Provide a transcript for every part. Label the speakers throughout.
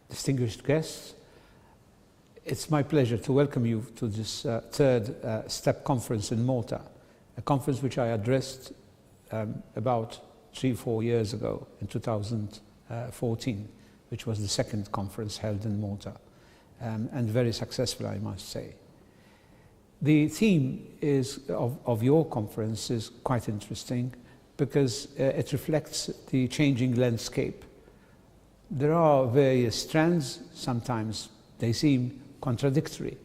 Speaker 1: distinguished guests, it's my pleasure to welcome you to this third STEP conference in Malta, a conference which I addressed about 3-4 years ago in 2014, which was the second conference held in Malta, and very successful, I must say. The theme of your conference is quite interesting because it reflects the changing landscape. There are various strands, sometimes they seem contradictory,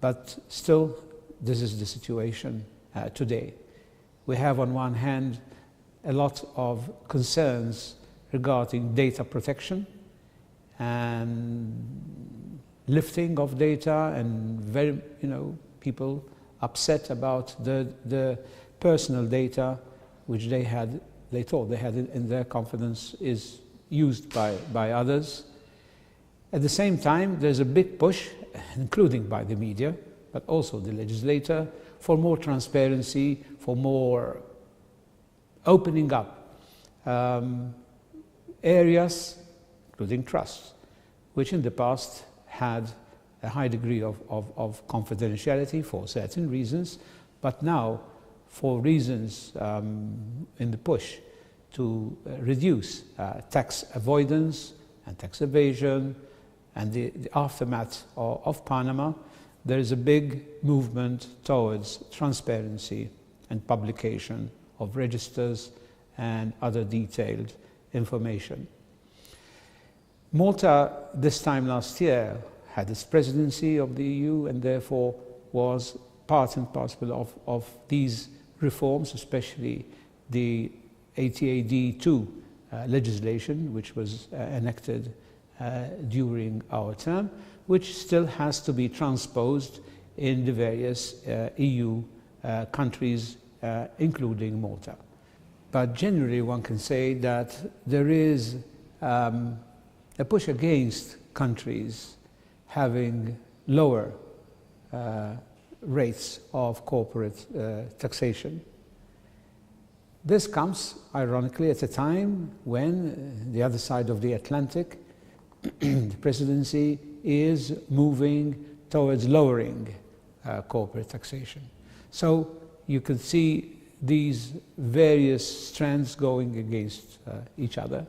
Speaker 1: but still this is the situation today. We have on one hand a lot of concerns regarding data protection and lifting of data, and very, people upset about the personal data which they thought they had in their confidence is used by others. At the same time, there's a big push, including by the media, but also the legislator, for more transparency, for more opening up areas, including trust, which in the past had a high degree of confidentiality for certain reasons, but now for reasons in the push to reduce tax avoidance and tax evasion and the aftermath of Panama, there is a big movement towards transparency and publication of registers and other detailed information. Malta, this time last year, had its presidency of the EU and therefore was part and parcel of these reforms, especially the ATAD2 legislation, which was enacted during our term, which still has to be transposed in the various EU countries, including Malta. But generally one can say that there is a push against countries having lower rates of corporate taxation. This comes, ironically, at a time when the other side of the Atlantic, the presidency is moving towards lowering corporate taxation. So you can see these various strands going against each other.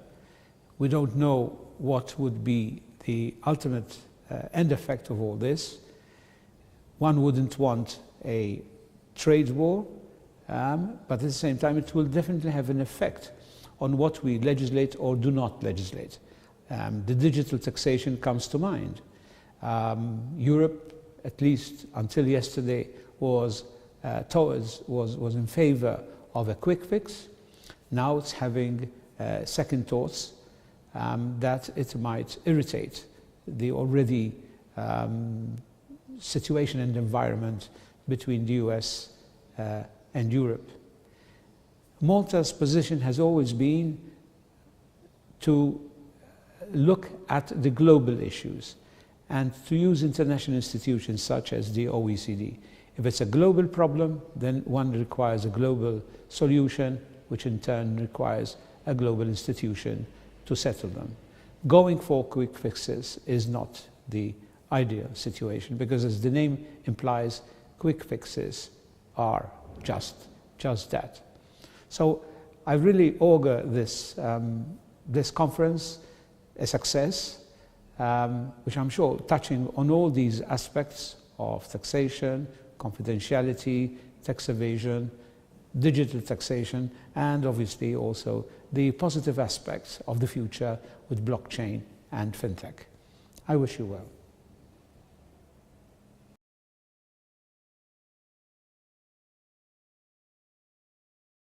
Speaker 1: We don't know what would be the ultimate end effect of all this. One wouldn't want a trade war, but at the same time it will definitely have an effect on what we legislate or do not legislate. The digital taxation comes to mind. Europe, at least until yesterday, was in favor of a quick fix. Now it's having second thoughts that it might irritate the already situation and environment between the US and Europe. Malta's position has always been to look at the global issues and to use international institutions such as the OECD. If it's a global problem, then one requires a global solution, which in turn requires a global institution to settle them. Going for quick fixes is not the ideal situation, because as the name implies, quick fixes are just that. So I really augur this conference a success, which I'm sure touching on all these aspects of taxation, confidentiality, tax evasion, digital taxation, and obviously also the positive aspects of the future with blockchain and fintech. I wish you well.